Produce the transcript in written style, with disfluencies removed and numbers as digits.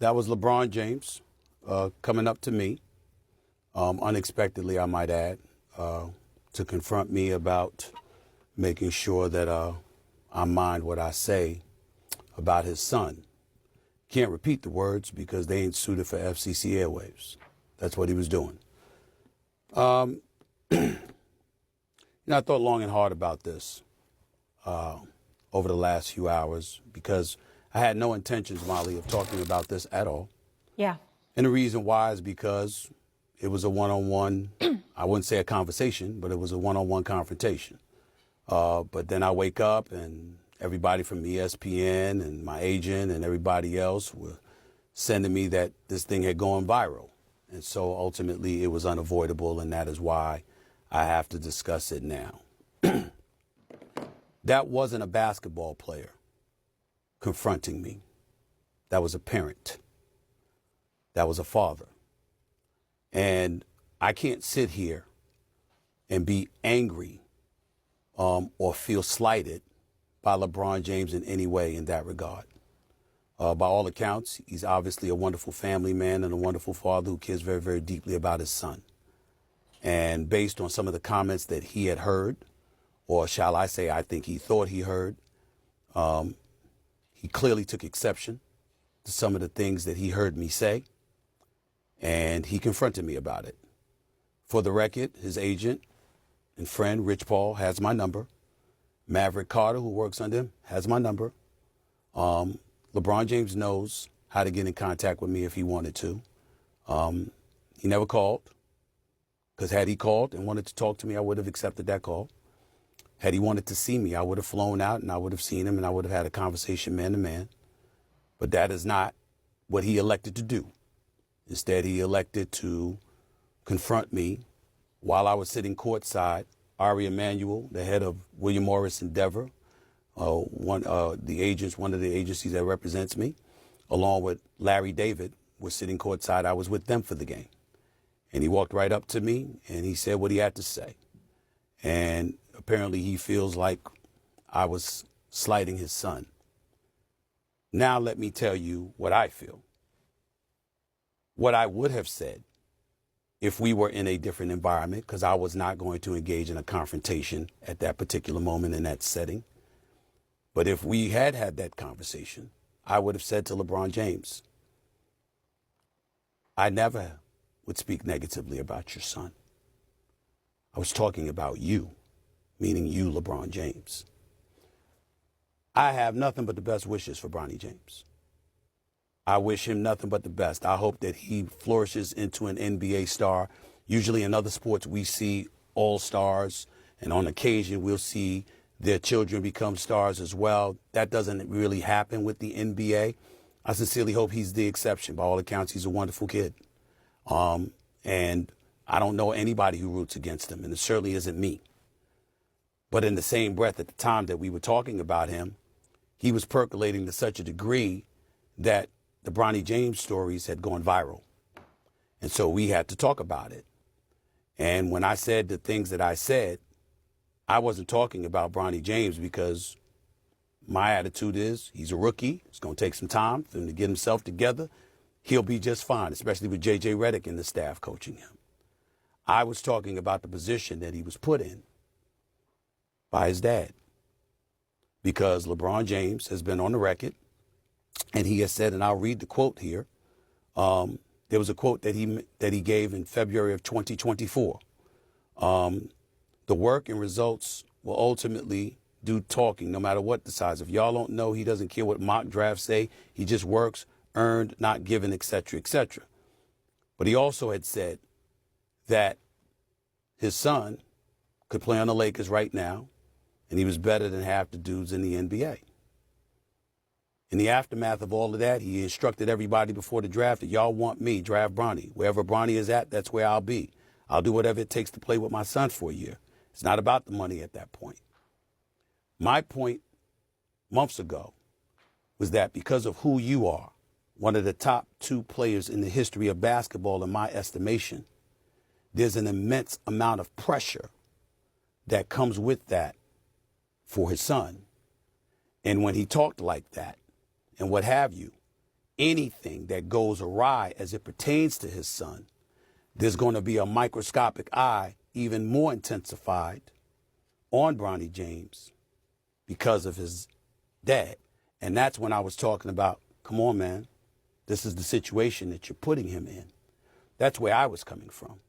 That was LeBron James coming up to me, unexpectedly, I might add, to confront me about making sure that I mind what I say about his son. Can't repeat the words because they ain't suited for FCC airwaves. That's what he was doing. I thought long and hard about this over the last few hours because I had no intentions, Molly, of talking about this at all. Yeah. And the reason why is because it was a one-on-one, I wouldn't say a conversation, but it was a one-on-one confrontation. But then I wake up and everybody from ESPN and my agent and everybody else were sending me that this thing had gone viral. And so ultimately it was unavoidable, and that is why I have to discuss it now. That wasn't a basketball player confronting me. That was a parent. That was a father. And I can't sit here and be angry or feel slighted by LeBron James in any way in that regard. By all accounts, he's obviously a wonderful family man and a wonderful father who cares very, very deeply about his son. And based on some of the comments that he had heard, or shall I say, I think he thought he heard, he clearly took exception to some of the things that he heard me say, and he confronted me about it. For the record, his agent and friend, Rich Paul, has my number. Maverick Carter, who works under him, has my number. LeBron James knows how to get in contact with me if he wanted to. He never called, because had he called and wanted to talk to me, I would have accepted that call. Had he wanted to see me, I would have flown out and I would have seen him and I would have had a conversation man to man. But that is not what he elected to do. Instead, he elected to confront me while I was sitting courtside. Ari Emanuel, the head of William Morris Endeavor, one of the agencies that represents me, along with Larry David, were sitting courtside. I was with them for the game. And he walked right up to me and he said what he had to say. And apparently he feels like I was slighting his son. Now let me tell you what I feel. What I would have said if we were in a different environment, because I was not going to engage in a confrontation at that particular moment in that setting. But if we had had that conversation, I would have said to LeBron James, I never would speak negatively about your son. I was talking about you, meaning you, LeBron James. I have nothing but the best wishes for Bronny James. I wish him nothing but the best. I hope that he flourishes into an NBA star. Usually in other sports, we see all stars, and on occasion we'll see their children become stars as well. That doesn't really happen with the NBA. I sincerely hope he's the exception. By all accounts, he's a wonderful kid. And I don't know anybody who roots against him, and it certainly isn't me. But in the same breath, at the time that we were talking about him, he was percolating to such a degree that the Bronny James stories had gone viral. And so we had to talk about it. And when I said the things that I said, I wasn't talking about Bronny James because my attitude is he's a rookie. It's going to take some time for him to get himself together. He'll be just fine, especially with J.J. Redick and the staff coaching him. I was talking about the position that he was put in by his dad, because LeBron James has been on the record and he has said, and I'll read the quote here. There was a quote that he gave in February of 2024. The work and results will ultimately do talking, no matter what the size. If y'all don't know, he doesn't care what mock drafts say. He just works, earned, not given, etc., etc. But he also had said that his son could play on the Lakers right now, and he was better than half the dudes in the NBA. In the aftermath of all of that, he instructed everybody before the draft that y'all want me, draft Bronny. Wherever Bronny is at, that's where I'll be. I'll do whatever it takes to play with my son for a year. It's not about the money at that point. My point months ago was that because of who you are, one of the top two players in the history of basketball, in my estimation, there's an immense amount of pressure that comes with that for his son. And when he talked like that and what have you, anything that goes awry as it pertains to his son, there's going to be a microscopic eye, even more intensified, on Bronny James because of his dad. And that's when I was talking about, come on, man, this is the situation that you're putting him in. That's where I was coming from.